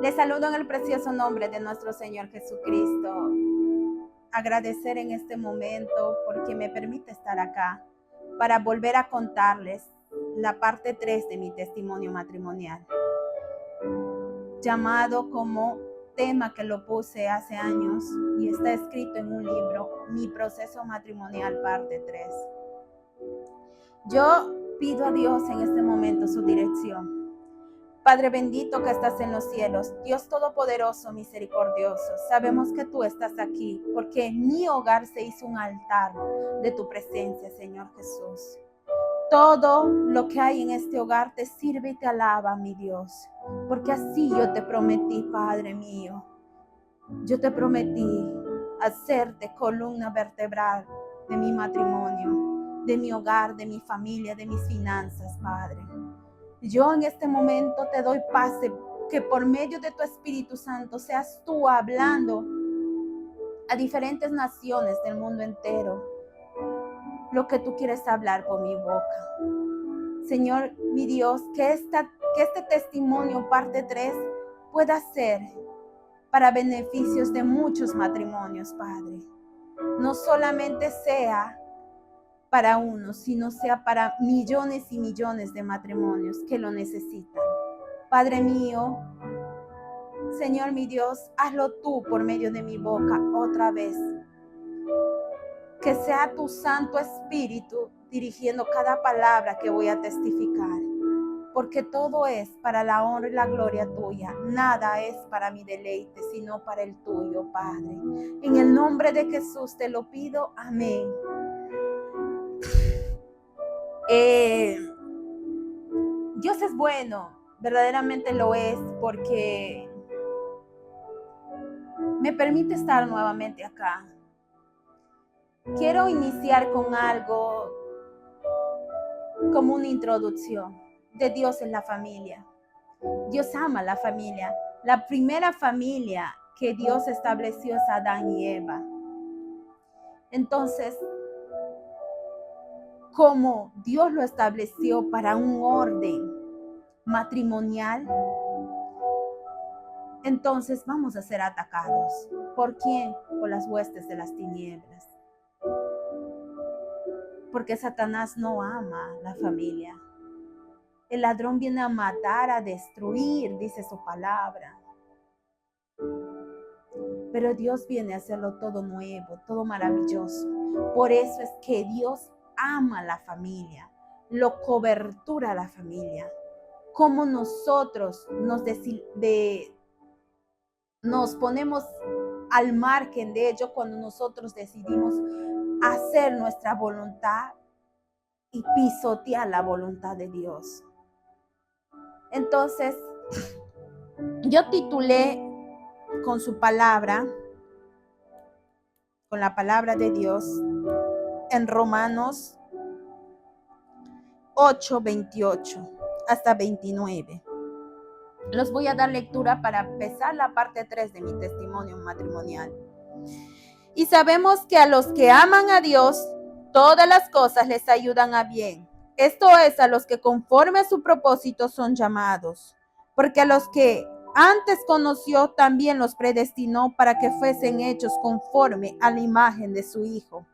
Les saludo en el precioso nombre de nuestro Señor Jesucristo. Agradecer en este momento porque me permite estar acá para volver a contarles la parte 3 de mi testimonio matrimonial, llamado como tema que lo puse hace años y está escrito en un libro, Mi proceso matrimonial parte 3. Yo pido a Dios en este momento su dirección. Padre bendito que estás en los cielos, Dios todopoderoso, misericordioso, sabemos que tú estás aquí porque en mi hogar se hizo un altar de tu presencia, Señor Jesús. Todo lo que hay en este hogar te sirve y te alaba, mi Dios, porque así yo te prometí, Padre mío. Yo te prometí hacerte columna vertebral de mi matrimonio, de mi hogar, de mi familia, de mis finanzas, Padre. Yo en este momento te doy pase, que por medio de tu Espíritu Santo seas tú hablando a diferentes naciones del mundo entero lo que tú quieres hablar por mi boca. Señor, mi Dios, que este testimonio parte 3 pueda ser para beneficios de muchos matrimonios, Padre. No solamente sea para uno, sino sea para millones y millones de matrimonios que lo necesitan. Padre mío, Señor mi Dios, hazlo tú por medio de mi boca otra vez. Que sea tu Santo Espíritu dirigiendo cada palabra que voy a testificar. Porque todo es para la honra y la gloria tuya. Nada es para mi deleite, sino para el tuyo, Padre. En el nombre de Jesús te lo pido. Amén. Dios es bueno, verdaderamente lo es, porque me permite estar nuevamente acá. Quiero iniciar con algo como una introducción de Dios en la familia. Dios ama la familia. La primera familia que Dios estableció es Adán y Eva. Entonces, como Dios lo estableció para un orden matrimonial, entonces vamos a ser atacados. ¿Por quién? Por las huestes de las tinieblas. Porque Satanás no ama la familia. El ladrón viene a matar, a destruir, dice su palabra. Pero Dios viene a hacerlo todo nuevo, todo maravilloso. Por eso es que Dios ama la familia, lo cobertura a la familia. Como nosotros nos ponemos al margen de ello cuando nosotros decidimos hacer nuestra voluntad y pisotear la voluntad de Dios. Entonces, yo titulé con su palabra, con la palabra de Dios, en Romanos 8, 28 hasta 29. Los voy a dar lectura para empezar la parte 3 de mi testimonio matrimonial. Y sabemos que a los que aman a Dios, todas las cosas les ayudan a bien. Esto es, a los que conforme a su propósito son llamados. Porque a los que antes conoció, también los predestinó para que fuesen hechos conforme a la imagen de su Hijo,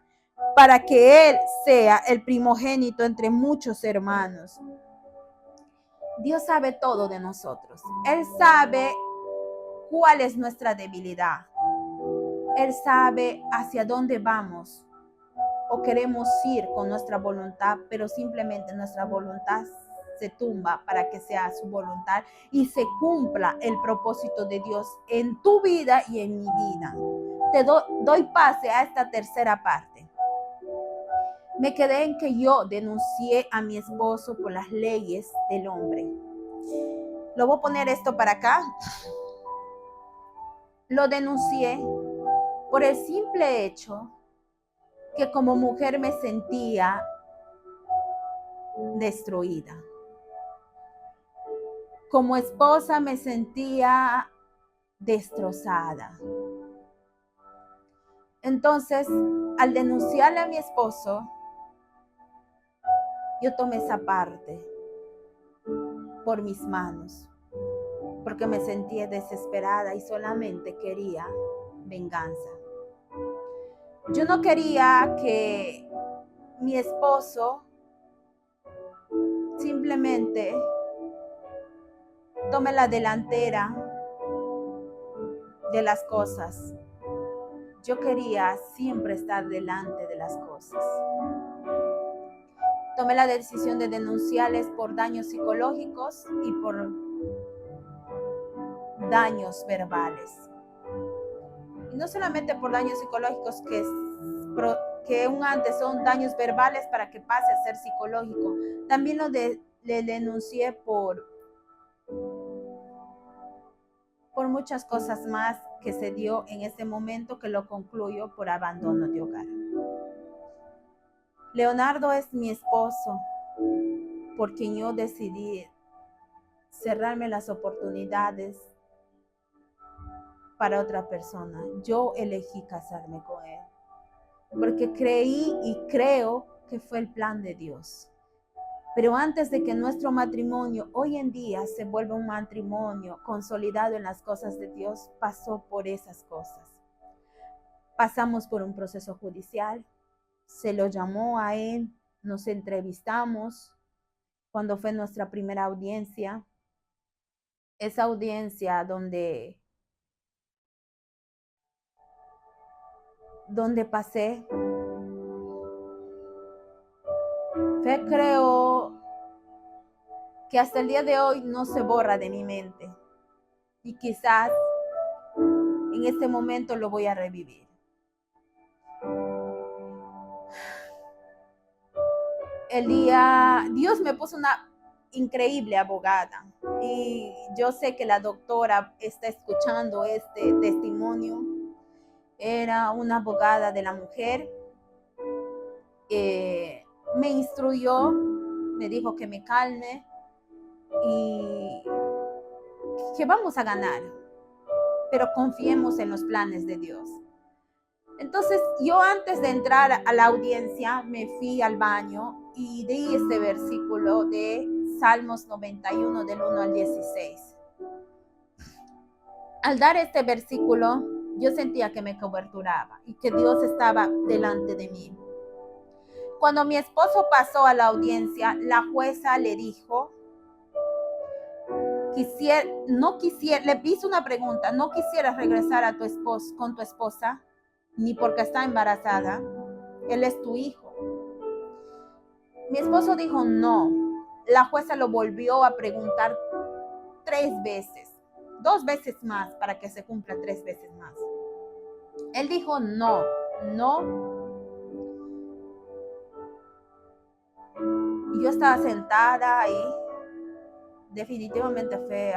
para que Él sea el primogénito entre muchos hermanos. Dios sabe todo de nosotros. Él sabe cuál es nuestra debilidad. Él sabe hacia dónde vamos o queremos ir con nuestra voluntad, pero simplemente nuestra voluntad se tumba para que sea su voluntad y se cumpla el propósito de Dios en tu vida y en mi vida. Te doy pase a esta tercera parte. Me quedé en que yo denuncié a mi esposo por las leyes del hombre. Lo voy a poner esto para acá. Lo denuncié por el simple hecho que como mujer me sentía destruida. Como esposa me sentía destrozada. Entonces, al denunciarle a mi esposo, yo tomé esa parte por mis manos. porque me sentía desesperada y solamente quería venganza. Yo no quería que mi esposo simplemente tome la delantera de las cosas. Yo quería siempre estar delante de las cosas. Tomé la decisión de denunciarles por daños psicológicos y por daños verbales. Y no solamente por daños psicológicos, que antes son daños verbales para que pase a ser psicológico. También le denuncié por muchas cosas más que se dio en ese momento, que lo concluyo por abandono de hogar. Leonardo es mi esposo, por quien yo decidí cerrarme las oportunidades para otra persona. Yo elegí casarme con él, porque creí y creo que fue el plan de Dios. Pero antes de que nuestro matrimonio hoy en día se vuelva un matrimonio consolidado en las cosas de Dios, pasó por esas cosas. Pasamos por un proceso judicial, se lo llamó a él, nos entrevistamos cuando fue nuestra primera audiencia. Esa audiencia donde pasé, creo que hasta el día de hoy no se borra de mi mente, y quizás en este momento lo voy a revivir. Dios me puso una increíble abogada, y yo sé que la doctora está escuchando este testimonio. Era una abogada de la mujer. Me instruyó, me dijo que me calme y que vamos a ganar, pero confiemos en los planes de Dios. Entonces, yo antes de entrar a la audiencia me fui al baño y di este versículo de Salmos 91 del 1 al 16. Al dar este versículo, yo sentía que me coberturaba y que Dios estaba delante de mí. Cuando mi esposo pasó a la audiencia, la jueza le dijo, le hizo una pregunta: ¿no quisieras regresar con tu esposa? Ni porque está embarazada, él es tu hijo. Mi esposo dijo no. La jueza lo volvió a preguntar 3 veces, 2 veces más para que se cumpla 3 veces más. Él dijo no. Y yo estaba sentada y definitivamente fue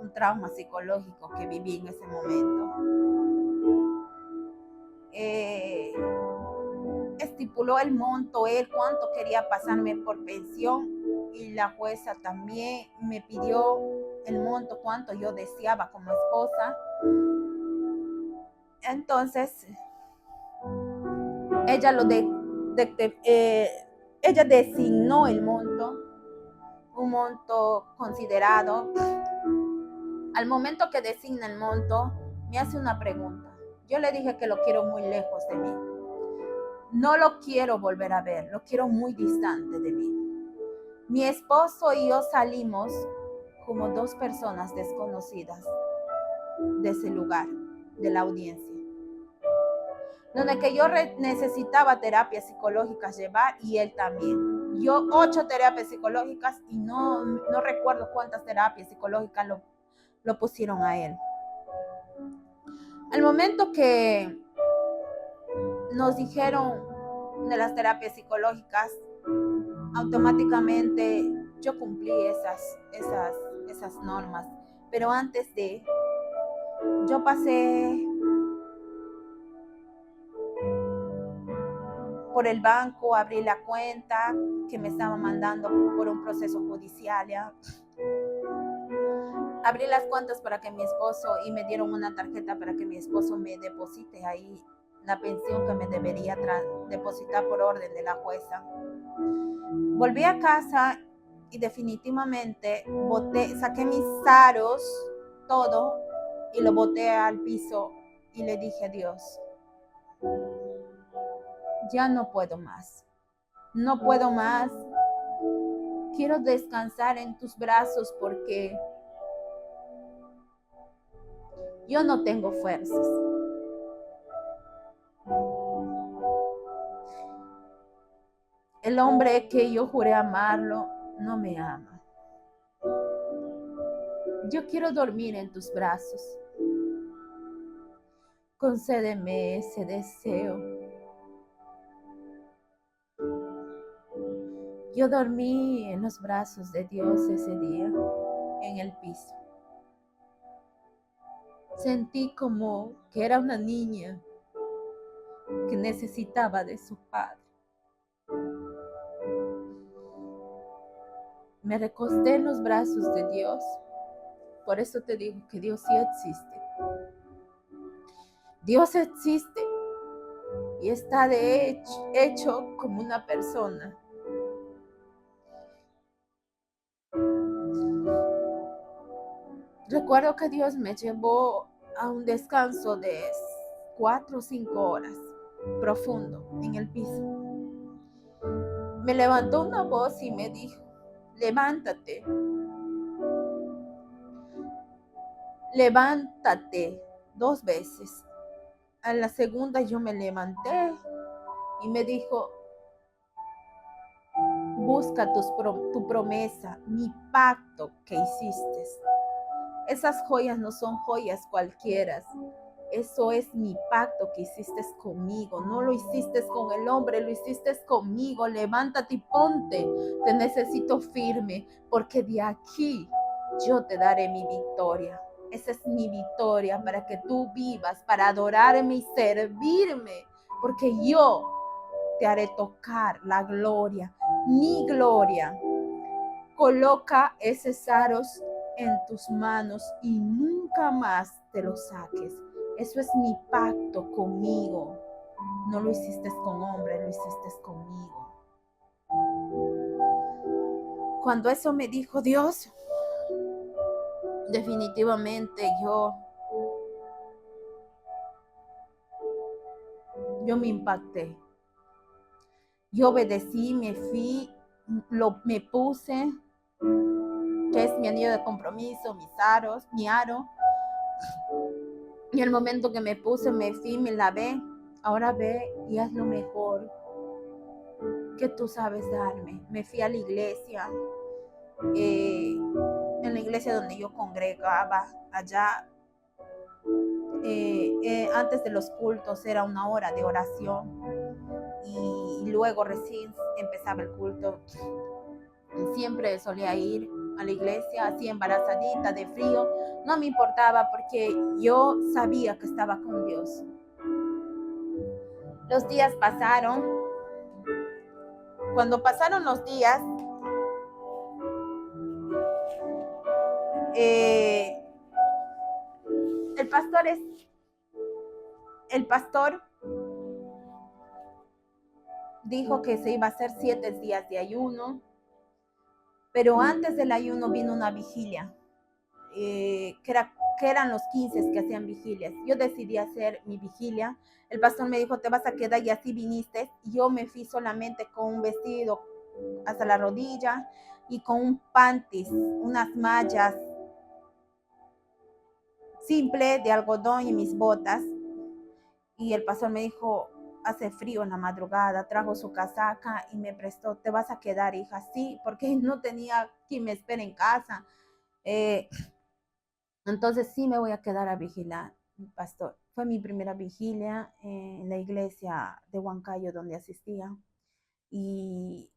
un trauma psicológico que viví en ese momento. Estipuló el monto, cuánto quería pasarme por pensión, y la jueza también me pidió el monto, cuánto yo deseaba como esposa. Entonces, ella ella designó el monto, un monto considerado. Al momento que designa el monto, me hace una pregunta. Yo le dije que lo quiero muy lejos de mí. No lo quiero volver a ver, lo quiero muy distante de mí. Mi esposo y yo salimos como 2 personas desconocidas de ese lugar, de la audiencia, donde que yo necesitaba terapias psicológicas llevar, y él también. Yo 8 terapias psicológicas, y no recuerdo cuántas terapias psicológicas lo pusieron a él. Al momento que nos dijeron de las terapias psicológicas, automáticamente yo cumplí esas normas. Pero antes yo pasé por el banco, abrí la cuenta que me estaba mandando por un proceso judicial, ¿ya? Abrí las cuentas para que mi esposo, y me dieron una tarjeta para que mi esposo me deposite ahí la pensión que me debería depositar por orden de la jueza. Volví a casa y definitivamente saqué mis aros todo y lo boté al piso y le dije a Dios, ya no puedo más, no puedo más, quiero descansar en tus brazos porque yo no tengo fuerzas. El hombre que yo juré amarlo no me ama. Yo quiero dormir en tus brazos. Concédeme ese deseo. Yo dormí en los brazos de Dios ese día, en el piso. Sentí como que era una niña que necesitaba de su padre. Me recosté en los brazos de Dios. Por eso te digo que Dios sí existe. Dios existe y está de hecho como una persona. Recuerdo que Dios me llevó a un descanso de 4 o 5 horas, profundo, en el piso. Me levantó una voz y me dijo, levántate, levántate 2 veces. A la segunda yo me levanté y me dijo, busca tu promesa, mi pacto que hiciste. Esas joyas no son joyas cualquiera. Eso es mi pacto que hiciste conmigo. No lo hiciste con el hombre, lo hiciste conmigo. Levántate y ponte. Te necesito firme, porque de aquí yo te daré mi victoria. Esa es mi victoria para que tú vivas, para adorarme y servirme, porque yo te haré tocar la gloria, mi gloria. Coloca esos aros en tus manos y nunca más te los saques. Eso es mi pacto conmigo. No lo hiciste con hombre, lo hiciste conmigo. Cuando eso me dijo Dios, definitivamente yo me impacté. Yo obedecí, me fui, me puse, que es mi anillo de compromiso, mis aros, mi aro. Y el momento que me puse, me fui, me lavé. Ahora ve y haz lo mejor que tú sabes darme. Me fui a la iglesia, en la iglesia donde yo congregaba, allá. Antes de los cultos era una hora de oración y luego recién empezaba el culto. Siempre solía ir a la iglesia así embarazadita de frío, no me importaba porque yo sabía que estaba con Dios. Los días pasaron. Cuando pasaron los días, el pastor dijo que se iba a hacer 7 días de ayuno, pero antes del ayuno vino una vigilia, que eran los 15 que hacían vigilias. Yo decidí hacer mi vigilia. El pastor me dijo, te vas a quedar, y así viniste. Yo me fui solamente con un vestido hasta la rodilla y con un panties, unas mallas simple de algodón y mis botas. Y el pastor me dijo, hace frío en la madrugada, trajo su casaca y me prestó, te vas a quedar, hija. Sí, porque no tenía quien me espere en casa. Entonces sí me voy a quedar a vigilar, pastor. Fue mi primera vigilia en la iglesia de Huancayo donde asistía, y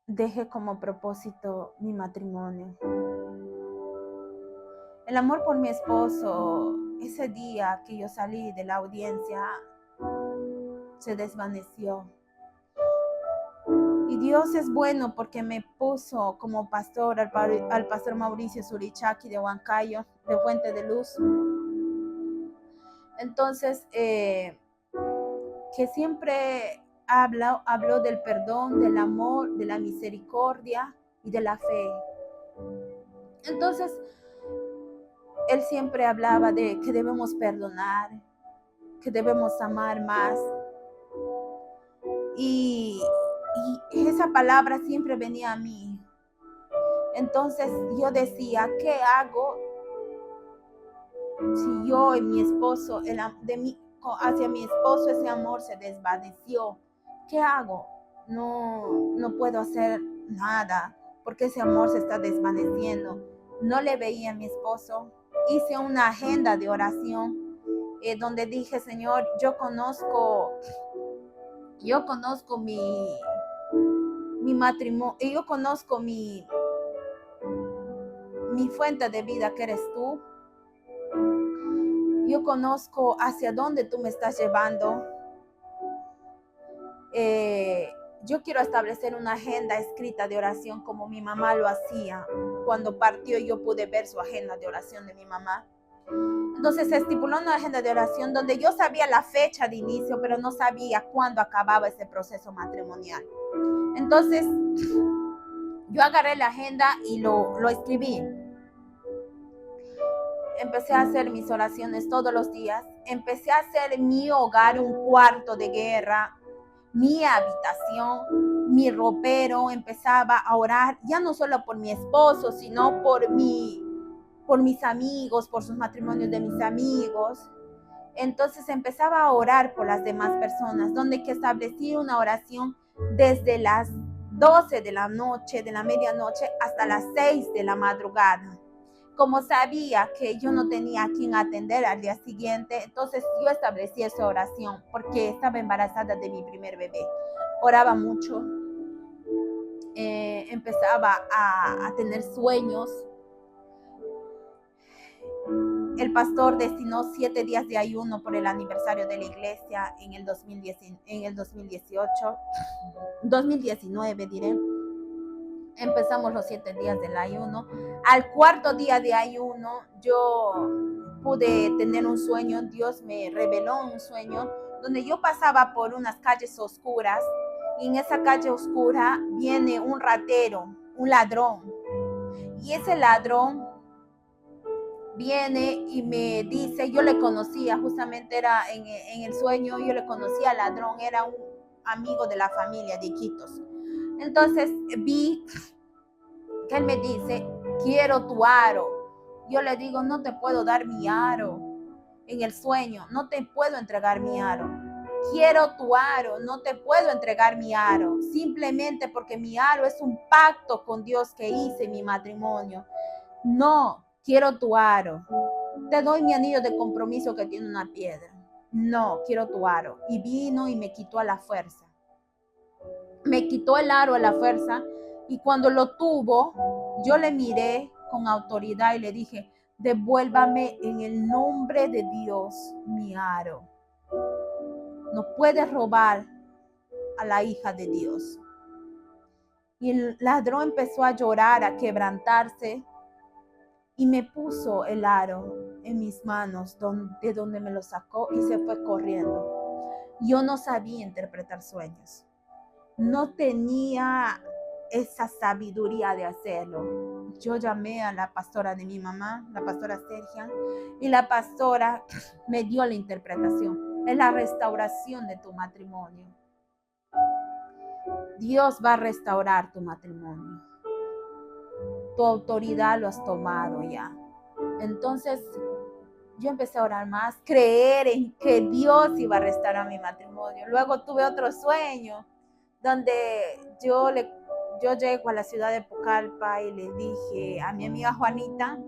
dejé como propósito mi matrimonio. El amor por mi esposo, ese día que yo salí de la audiencia, se desvaneció. Y Dios es bueno porque me puso como pastor al pastor Mauricio Surichaki de Huancayo, de Fuente de Luz. Entonces, que siempre habló del perdón, del amor, de la misericordia y de la fe. Entonces, él siempre hablaba de que debemos perdonar, que debemos amar más. Y esa palabra siempre venía a mí. Entonces yo decía, ¿qué hago si yo y mi esposo, hacia mi esposo ese amor se desvaneció? ¿Qué hago? No puedo hacer nada porque ese amor se está desvaneciendo. No le veía a mi esposo. Hice una agenda de oración donde dije, Señor, yo conozco mi matrimonio, yo conozco mi fuente de vida que eres tú. Yo conozco hacia dónde tú me estás llevando. Yo quiero establecer una agenda escrita de oración como mi mamá lo hacía. Cuando partió yo pude ver su agenda de oración de mi mamá. Entonces se estipuló una agenda de oración donde yo sabía la fecha de inicio, pero no sabía cuándo acababa ese proceso matrimonial. Entonces yo agarré la agenda y lo escribí. Empecé a hacer mis oraciones todos los días. Empecé a hacer mi hogar un cuarto de guerra, mi habitación, mi ropero. Empezaba a orar ya no solo por mi esposo, sino por mis amigos, por sus matrimonios de mis amigos. Entonces empezaba a orar por las demás personas, donde que establecí una oración desde las 12 de la noche, de la medianoche, hasta las 6 de la madrugada. Como sabía que yo no tenía a quien atender al día siguiente, entonces yo establecí esa oración porque estaba embarazada de mi primer bebé. Oraba mucho, empezaba a tener sueños. El pastor destinó 7 días de ayuno por el aniversario de la iglesia en el 2019 diré. Empezamos los 7 días del ayuno. Al cuarto día de ayuno yo pude tener un sueño. Dios me reveló un sueño donde yo pasaba por unas calles oscuras y en esa calle oscura viene un ratero, un ladrón. Y ese ladrón viene y me dice, yo le conocía, justamente era en el sueño, yo le conocía al ladrón, era un amigo de la familia de Iquitos. Entonces vi que él me dice, quiero tu aro. Yo le digo, no te puedo dar mi aro. En el sueño, no te puedo entregar mi aro. Quiero tu aro, no te puedo entregar mi aro. Simplemente porque mi aro es un pacto con Dios que hice en mi matrimonio. No, quiero tu aro. Te doy mi anillo de compromiso que tiene una piedra. No, quiero tu aro. Y vino y me quitó a la fuerza. Me quitó el aro a la fuerza. Y cuando lo tuvo, yo le miré con autoridad y le dije, devuélvame en el nombre de Dios mi aro. No puedes robar a la hija de Dios. Y el ladrón empezó a llorar, a quebrantarse. Y me puso el aro en mis manos, de donde me lo sacó y se fue corriendo. Yo no sabía interpretar sueños. No tenía esa sabiduría de hacerlo. Yo llamé a la pastora de mi mamá, la pastora Sergia, y la pastora me dio la interpretación. Es la restauración de tu matrimonio. Dios va a restaurar tu matrimonio. Tu autoridad lo has tomado ya. Entonces yo empecé a orar más, creer en que Dios iba a restaurar mi matrimonio. Luego tuve otro sueño donde yo llego a la ciudad de Pucallpa y le dije a mi amiga Juanita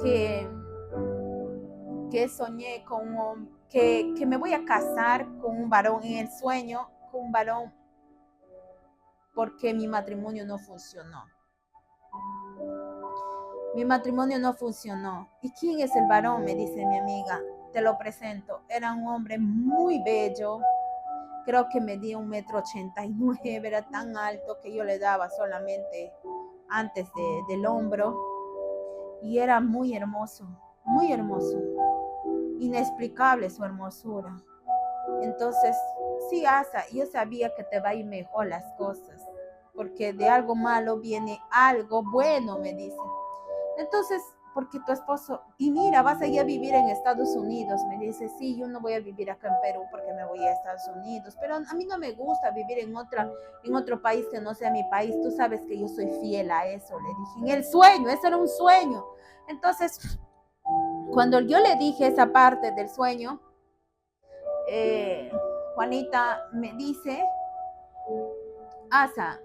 que soñé que me voy a casar con un varón en el sueño, con un varón, porque mi matrimonio no funcionó. Mi matrimonio no funcionó. ¿Y quién es el varón? Me dice mi amiga. Te lo presento. Era un hombre muy bello. Creo que medía 1,89 m. Era tan alto que yo le daba solamente antes del hombro. Y era muy hermoso, muy hermoso. Inexplicable su hermosura. Entonces, sí, Asa, yo sabía que te va a ir mejor las cosas. Porque de algo malo viene algo bueno, me dice. Entonces porque tu esposo, y mira, vas a ir a vivir en Estados Unidos. Me dice, sí, yo no voy a vivir acá en Perú porque me voy a Estados Unidos, pero a mí no me gusta vivir en otro país que no sea mi país. Tú sabes que yo soy fiel a eso, le dije, en el sueño, ese era un sueño. Entonces, cuando yo le dije esa parte del sueño, Juanita me dice, Asa,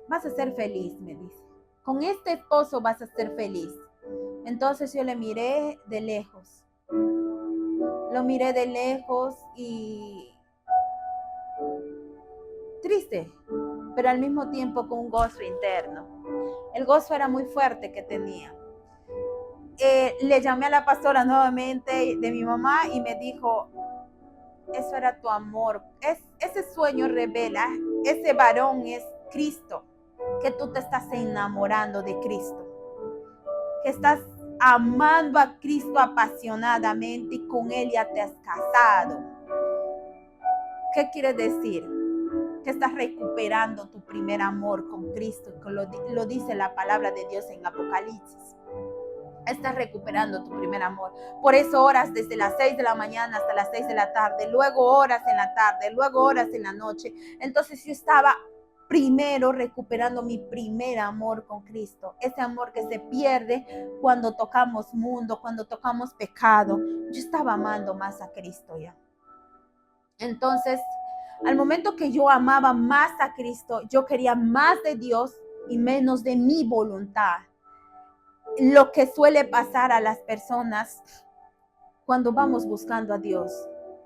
vas a ser feliz, me dice. Con este esposo vas a ser feliz. Entonces yo le miré de lejos. Lo miré de lejos y triste, pero al mismo tiempo con un gozo interno. El gozo era muy fuerte que tenía. Le llamé a la pastora nuevamente de mi mamá y me dijo, eso era tu amor. Ese sueño revela, ese varón es Cristo, que tú te estás enamorando de Cristo, que estás amando a Cristo apasionadamente y con Él ya te has casado. ¿Qué quiere decir? Que estás recuperando tu primer amor con Cristo, que lo dice la palabra de Dios en Apocalipsis. Estás recuperando tu primer amor. Por eso oras desde las 6 de la mañana hasta las 6 de la tarde, luego horas en la tarde, luego horas en la noche. Entonces yo estaba primero recuperando mi primer amor con Cristo, ese amor que se pierde cuando tocamos mundo, cuando tocamos pecado. Yo estaba amando más a Cristo ya. Entonces, al momento que yo amaba más a Cristo, yo quería más de Dios y menos de mi voluntad. Lo que suele pasar a las personas cuando vamos buscando a Dios.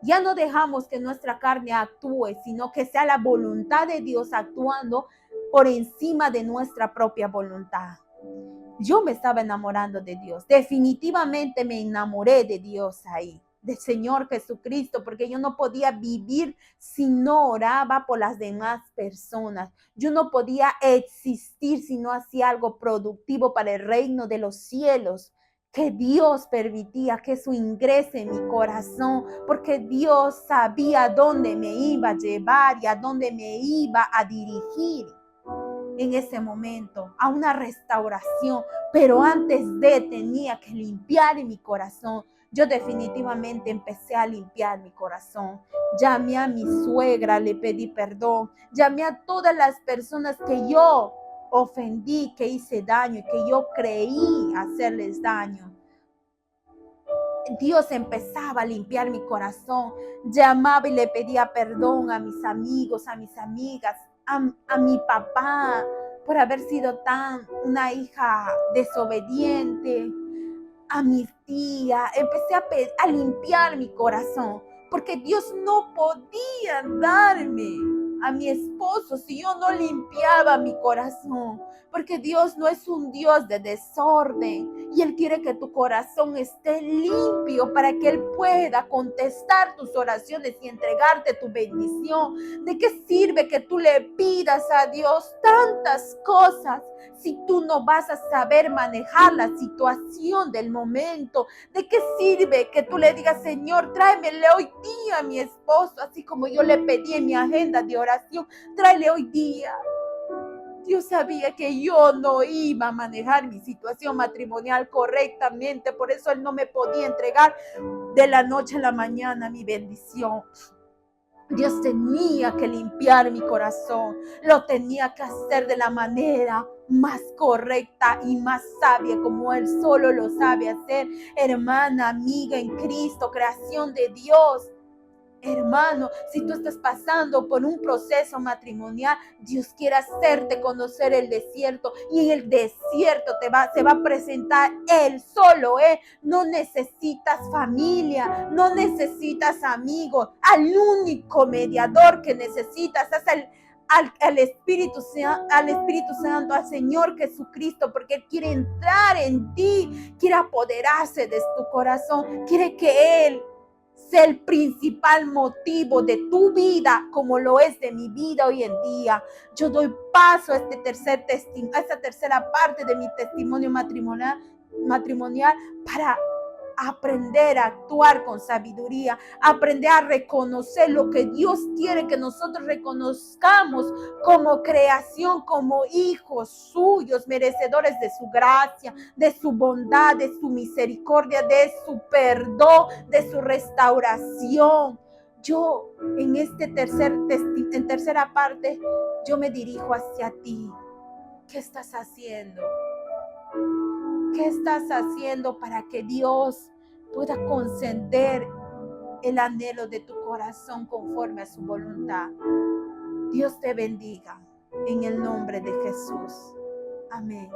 Ya no dejamos que nuestra carne actúe, sino que sea la voluntad de Dios actuando por encima de nuestra propia voluntad. Yo me estaba enamorando de Dios. Definitivamente me enamoré de Dios ahí, del Señor Jesucristo, porque yo no podía vivir si no oraba por las demás personas. Yo no podía existir si no hacía algo productivo para el reino de los cielos, que Dios permitía que eso ingrese en mi corazón, porque Dios sabía dónde me iba a llevar y a dónde me iba a dirigir en ese momento, a una restauración. Pero antes tenía que limpiar mi corazón. Yo definitivamente empecé a limpiar mi corazón. Llamé a mi suegra, le pedí perdón. Llamé a todas las personas que yo ofendí, que hice daño y que yo creí hacerles daño. Dios empezaba a limpiar mi corazón. Llamaba y le pedía perdón a mis amigos, a mis amigas, a mi papá por haber sido una hija desobediente, a mis tías. Empecé a limpiar mi corazón, porque Dios no podía darme a mi esposo si yo no limpiaba mi corazón, porque Dios no es un Dios de desorden y Él quiere que tu corazón esté limpio para que Él pueda contestar tus oraciones y entregarte tu bendición. ¿De qué sirve que tú le pidas a Dios tantas cosas si tú no vas a saber manejar la situación del momento? ¿De qué sirve que tú le digas, Señor, tráemele hoy día a mi esposo, así como yo le pedí en mi agenda de oración, tráele hoy día? Dios sabía que yo no iba a manejar mi situación matrimonial correctamente, por eso Él no me podía entregar de la noche a la mañana mi bendición. Dios tenía que limpiar mi corazón, lo tenía que hacer de la manera más correcta y más sabia, como Él solo lo sabe hacer. Hermana, amiga en Cristo, creación de Dios. Hermano, si tú estás pasando por un proceso matrimonial, Dios quiere hacerte conocer el desierto, y en el desierto se va a presentar Él solo. No necesitas familia, no necesitas amigos. Al único mediador que necesitas es al Espíritu Santo, al Señor Jesucristo, porque Él quiere entrar en ti, quiere apoderarse de tu corazón, quiere que Él sea el principal motivo de tu vida, como lo es de mi vida hoy en día. Yo doy paso a esta tercera parte de mi testimonio matrimonial para aprender a actuar con sabiduría, aprender a reconocer lo que Dios quiere que nosotros reconozcamos como creación, como hijos suyos, merecedores de su gracia, de su bondad, de su misericordia, de su perdón, de su restauración. Yo en tercera parte, yo me dirijo hacia ti. ¿Qué estás haciendo? ¿Qué estás haciendo para que Dios pueda conceder el anhelo de tu corazón conforme a su voluntad? Dios te bendiga en el nombre de Jesús. Amén.